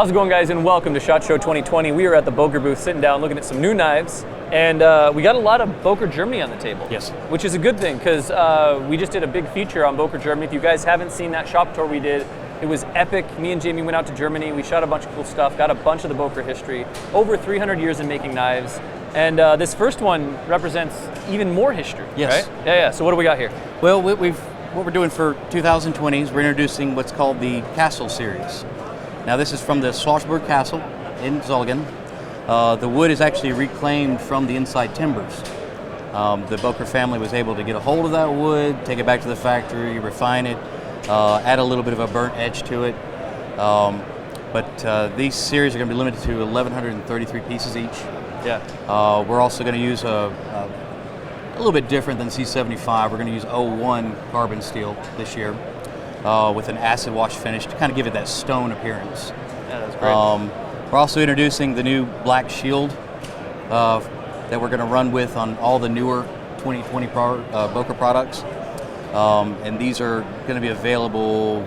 How's it going, guys, and welcome to SHOT Show 2020. We are at the Boker booth sitting down looking at some new knives, and we got a lot of Boker Germany on the table. Yes. Which is a good thing, because we just did a big feature on Boker Germany. If you guys haven't seen that shop tour we did, it was epic. Me and Jamie went out to Germany, we shot a bunch of cool stuff, got a bunch of the Boker history, over 300 years in making knives, and this first one represents even more history, yes. Right? Yeah, so what do we got here? Well, what we're doing for 2020 is we're introducing what's called the Castle Series. Now this is from the Schlossburg Castle in Zolligen. The wood is actually reclaimed from the inside timbers. The Boker family was able to get a hold of that wood, take it back to the factory, refine it, add a little bit of a burnt edge to it. But these series are going to be limited to 1,133 pieces each. Yeah. We're also going to use a little bit different than C75. We're going to use 01 carbon steel this year. With an acid wash finish to kind of give it that stone appearance. Yeah, that's great. We're also introducing the new black shield that we're going to run with on all the newer 2020 Boker products. And these are going to be available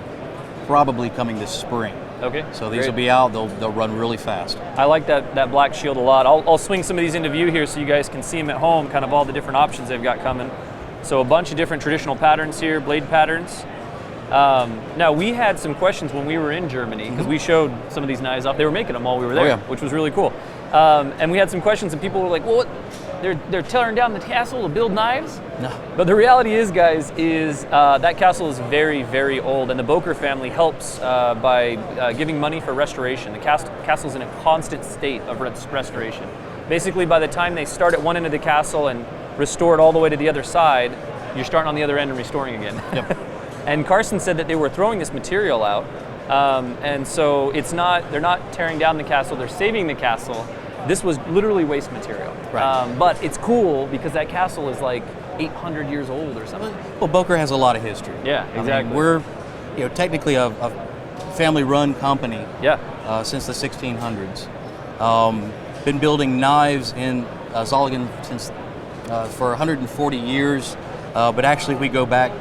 probably coming this spring. Okay. So these will be out, they'll run really fast. I like that black shield a lot. I'll swing some of these into view here so you guys can see them at home, kind of all the different options they've got coming. So a bunch of different traditional patterns here, blade patterns. Now, we had some questions when we were in Germany, because we showed some of these knives off. They were making them while we were there, which was really cool. And we had some questions, and people were like, well, what? They're tearing down the castle to build knives? No. But the reality is, guys, that castle is very, very old, and the Boker family helps by giving money for restoration. The castle's in a constant state of restoration. Basically, by the time they start at one end of the castle and restore it all the way to the other side, you're starting on the other end and restoring again. Yep. And Carson said that they were throwing this material out, and so they're not tearing down the castle, they're saving the castle. This was literally waste material. Right. But it's cool because that castle is like 800 years old or something. Well, Boker has a lot of history. Yeah, exactly. I mean, we're technically a family-run company. Yeah. Since the 1600s. Been building knives in Zolligen since for 140 years, but actually we go back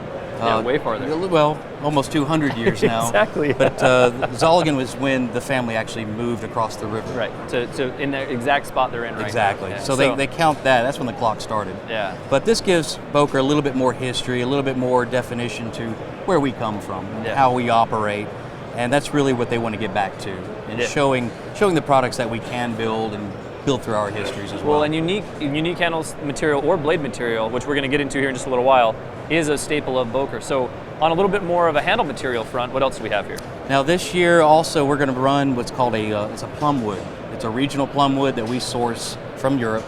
way farther. Well, almost 200 years now. Exactly. Yeah. But Zolligen was when the family actually moved across the river. Right. To in the exact spot they're in right exactly. now. Yeah. So they count that. That's when the clock started. Yeah. But this gives Boker a little bit more history, a little bit more definition to where we come from, how we operate, and that's really what they want to get back to, and showing the products that we can build and build through our histories as well. Well, and unique handle material or blade material, which we're going to get into here in just a little while, is a staple of Boker. So on a little bit more of a handle material front, what else do we have here? Now this year also we're going to run what's called it's a plum wood. It's a regional plum wood that we source from Europe.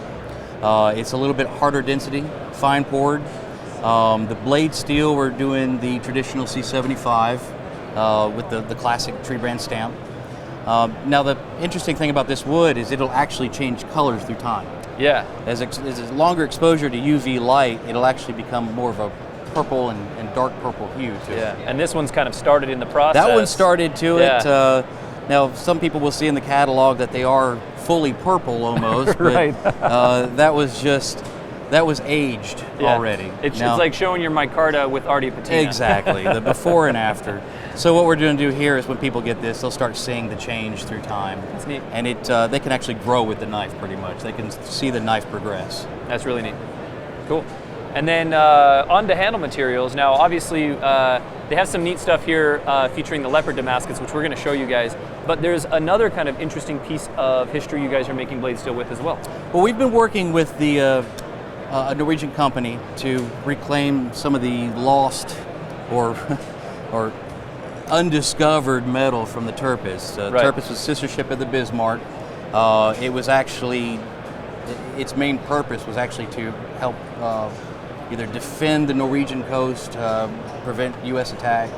It's a little bit harder density, fine poured. The blade steel, we're doing the traditional C75 with the classic tree brand stamp. Now the interesting thing about this wood is it'll actually change colors through time. Yeah. As longer exposure to UV light, it'll actually become more of a purple and dark purple hue to it. Yeah, and this one's kind of started in the process. That one started to it. Now some people will see in the catalog that they are fully purple almost, but right. that was aged already. It's like showing your micarta with Artie Patina. Exactly, the before and after. So what we're going to do here is when people get this, they'll start seeing the change through time. That's neat. And they can actually grow with the knife pretty much. They can see the knife progress. That's really neat. Cool. And then on to handle materials. Now, obviously, they have some neat stuff here featuring the Leopard Damascus, which we're going to show you guys. But there's another kind of interesting piece of history you guys are making blade steel with as well. Well, we've been working with a Norwegian company to reclaim some of the lost or undiscovered metal from the Tirpitz. Tirpitz was sister ship of the Bismarck. It was actually, its main purpose was actually to help either defend the Norwegian coast, prevent U.S. attack.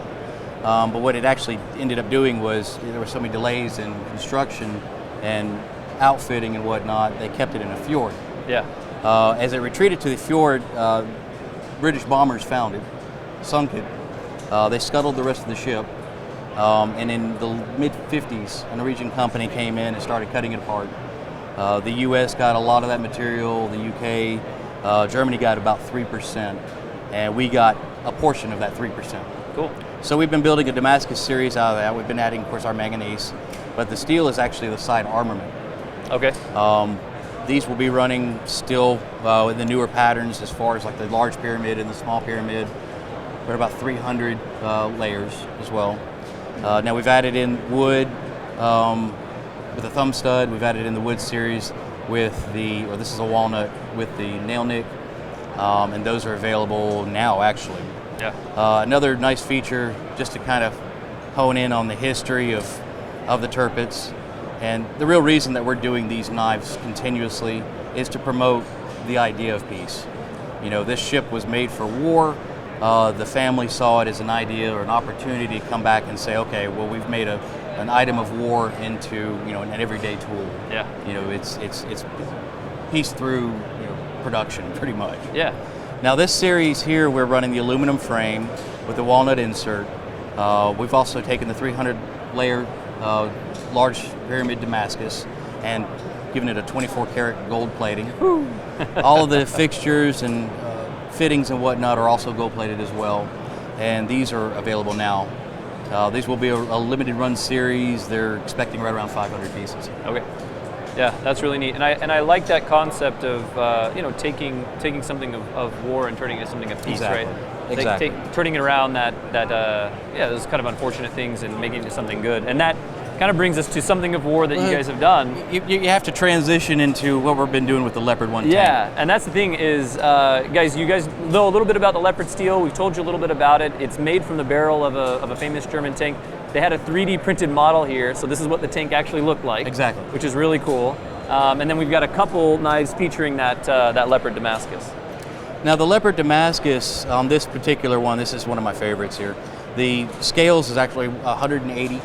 But what it actually ended up doing was there were so many delays in construction and outfitting and whatnot, they kept it in a fjord. Yeah. As it retreated to the fjord, British bombers found it, sunk it. They scuttled the rest of the ship. And in the mid-50s, a Norwegian company came in and started cutting it apart. The U.S. got a lot of that material, the UK, Germany got about 3%, and we got a portion of that 3%. Cool. So we've been building a Damascus series out of that. We've been adding, of course, our manganese. but the steel is actually the side armament. Okay. These will be running still in the newer patterns as far as like the large pyramid and the small pyramid. We're at about 300 layers as well. Now we've added in wood with a thumb stud. We've added in the wood series with this is a walnut with the nail nick, and those are available now actually. Yeah. Another nice feature, just to kind of hone in on the history of the Tirpitz. And the real reason that we're doing these knives continuously is to promote the idea of peace. You know, this ship was made for war. The family saw it as an idea or an opportunity to come back and say, okay, well, we've made an item of war into, you know, an everyday tool. Yeah. You know, it's peace through, you know, production, pretty much. Yeah. Now this series here, we're running the aluminum frame with the walnut insert. We've also taken the 300 layer large pyramid Damascus and given it a 24 karat gold plating. All of the fixtures and fittings and whatnot are also gold plated as well, and these are available now. These will be a limited run series. They're expecting right around 500 pieces. Okay. Yeah, that's really neat, and I like that concept of you know, taking something of war and turning it into something of peace, Exactly. right? Exactly. Turning it around that yeah, those kind of unfortunate things and making it something good, and that kind of brings us to something of war that you guys have done. You have to transition into what we've been doing with the Leopard 1 tank. Yeah, and that's the thing is, guys, you guys know a little bit about the Leopard steel. We've told you a little bit about it. It's made from the barrel of a famous German tank. They had a 3D printed model here, so this is what the tank actually looked like. Exactly. Which is really cool. And then we've got a couple knives featuring that Leopard Damascus. Now the Leopard Damascus, on this particular one, this is one of my favorites here. The scales is actually 180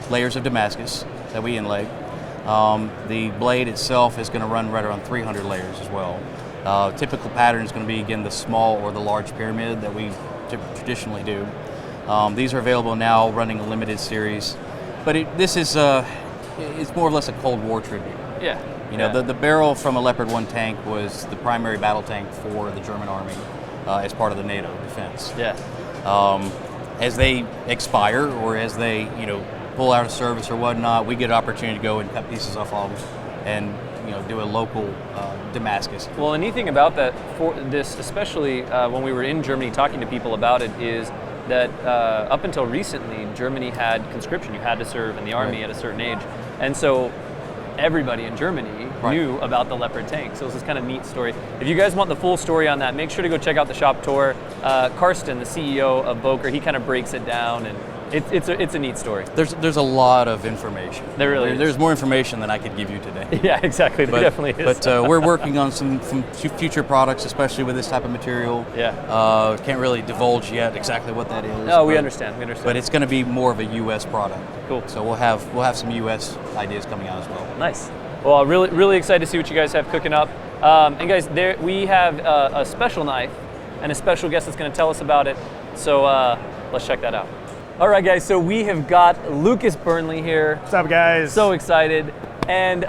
layers of Damascus that we inlay. The blade itself is going to run right around 300 layers as well. Typical pattern is going to be, again, the small or the large pyramid that we traditionally do. These are available now, running a limited series. But this is it's more or less a Cold War tribute. Yeah. You know, the barrel from a Leopard 1 tank was the primary battle tank for the German army as part of the NATO defense. Yeah. As they expire or as they, you know, pull out of service or whatnot, we get an opportunity to go and cut pieces off of them and, you know, do a local Damascus. Well, the neat thing about that, for this, especially when we were in Germany talking to people about it, is that up until recently, Germany had conscription. You had to serve in the army at a certain age. And so everybody in Germany knew about the Leopard tank. So this is kind of a neat story. If you guys want the full story on that, make sure to go check out the shop tour. Karsten, the CEO of Boker, he kind of breaks it down, and it's a neat story. There's a lot of information. There really is. There's more information than I could give you today. Yeah, exactly. There definitely is. But we're working on some future products, especially with this type of material. Yeah. Can't really divulge yet exactly what that is. No, we understand. We understand. But it's going to be more of a U.S. product. Cool. So we'll have some U.S. ideas coming out as well. Nice. Well, really excited to see what you guys have cooking up. And guys, we have a special knife and a special guest that's going to tell us about it. So let's check that out. All right, guys, so we have got Lucas Burnley here. What's up, guys? So excited. And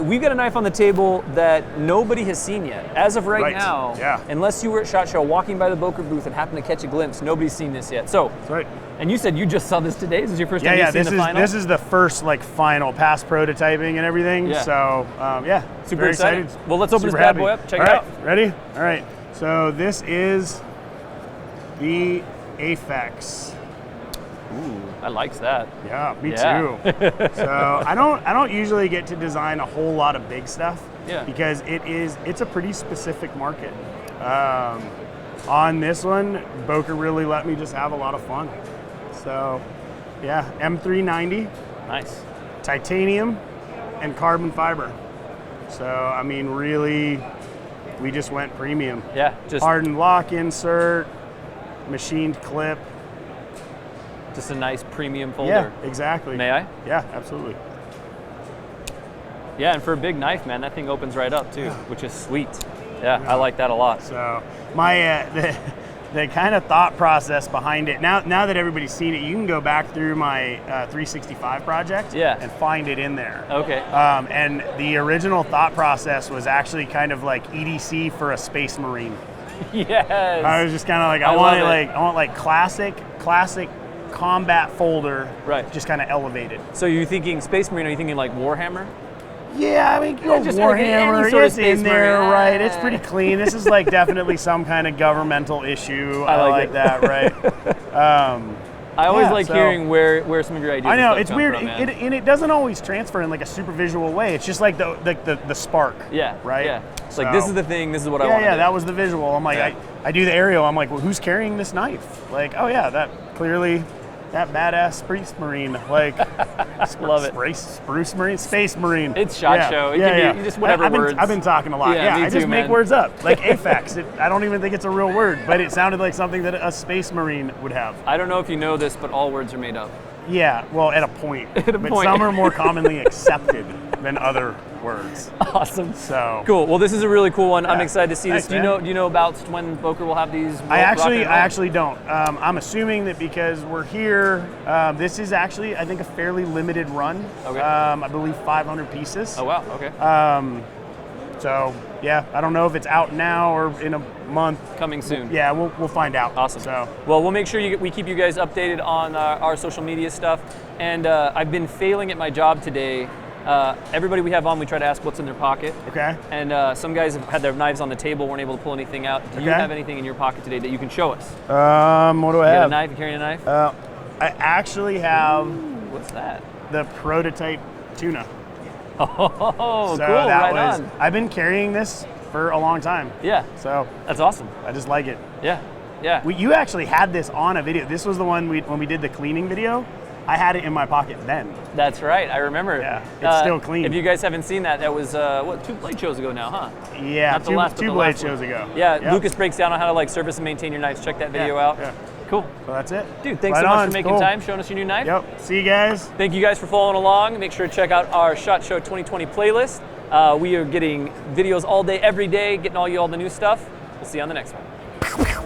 we've got a knife on the table that nobody has seen yet. As of right now, unless you were at SHOT Show walking by the Boker booth and happened to catch a glimpse, nobody's seen this yet. So, that's right. And you said you just saw this today? This is your first time you've seen the final? This is the first final past prototyping and everything. Yeah. So, super very excited. excited. Well, let's open this bad boy up. Check it out. Ready? All right. So this is the Aphex. Ooh, I likes that. Yeah, me too. So I don't usually get to design a whole lot of big stuff. Yeah. Because it's a pretty specific market. On this one, Boker really let me just have a lot of fun. So, yeah, M390. Nice. Titanium and carbon fiber. So, I mean, really, we just went premium. Yeah, just hardened lock insert, machined clip. Just a nice premium folder. Yeah, exactly. May I? Yeah, absolutely. Yeah, and for a big knife, man, that thing opens right up too, which is sweet. Yeah, I like that a lot. So my the kind of thought process behind it, now that everybody's seen it, you can go back through my 365 project and find it in there. Okay. And the original thought process was actually kind of like EDC for a Space Marine. Yes. I was just kind of like, I want classic combat folder, right? Just kind of elevated. So you're thinking Space Marine? Are you thinking like Warhammer? Yeah, I mean, just Warhammer, sort of it's in there, Marine. right? It's pretty clean. This is like definitely some kind of governmental issue. I like that, right? I always like hearing where some of your ideas. I know, and it's stuff weird, come from, and it doesn't always transfer in like a super visual way. It's just like the spark. Yeah. Right. Yeah. It's like, this is the thing. This is what I want. Yeah, that was the visual. I'm like, I do the aerial. I'm like, well, who's carrying this knife? Like, oh yeah, that clearly. That badass Space Marine, like, love it. Spruce Marine, Space Marine. It's SHOT Show. It can be just whatever words. I've been talking a lot. Yeah, I just make words up, like AFAX. I don't even think it's a real word, but it sounded like something that a Space Marine would have. I don't know if you know this, but all words are made up. Yeah, well, at a point. But some are more commonly accepted than other words. Awesome. So cool. Well, this is a really cool one. I'm excited to see this. Do you know about when Boker will have these? I actually don't. I'm assuming that because we're here, this is actually, I think, a fairly limited run. Okay. I believe 500 pieces. Oh wow. Okay. So yeah, I don't know if it's out now or in a month. Coming soon. Yeah, we'll find out. Awesome. So well, we'll make sure we keep you guys updated on our social media stuff. And I've been failing at my job today. Everybody we have on, we try to ask what's in their pocket. Okay. And some guys have had their knives on the table, weren't able to pull anything out. Do you have anything in your pocket today that you can show us? What do I have? have? A knife? You carrying a knife? I actually have. What's that? The prototype tuna. Oh, so cool! Right on. I've been carrying this for a long time. Yeah. So that's awesome. I just like it. Yeah. Yeah. You actually had this on a video. This was the one when we did the cleaning video. I had it in my pocket then. That's right. I remember. Yeah. It's still clean. If you guys haven't seen that, that was 2 blade shows ago now, huh? Yeah. Two blade shows ago. Yeah. Yep. Lucas breaks down on how to like service and maintain your knives. Check that video out. Yeah. Cool. So that's it. Dude, thanks so much for making time, showing us your new knife. Yep. See you guys. Thank you guys for following along. Make sure to check out our SHOT Show 2020 playlist. We are getting videos all day, every day, getting all the new stuff. We'll see you on the next one.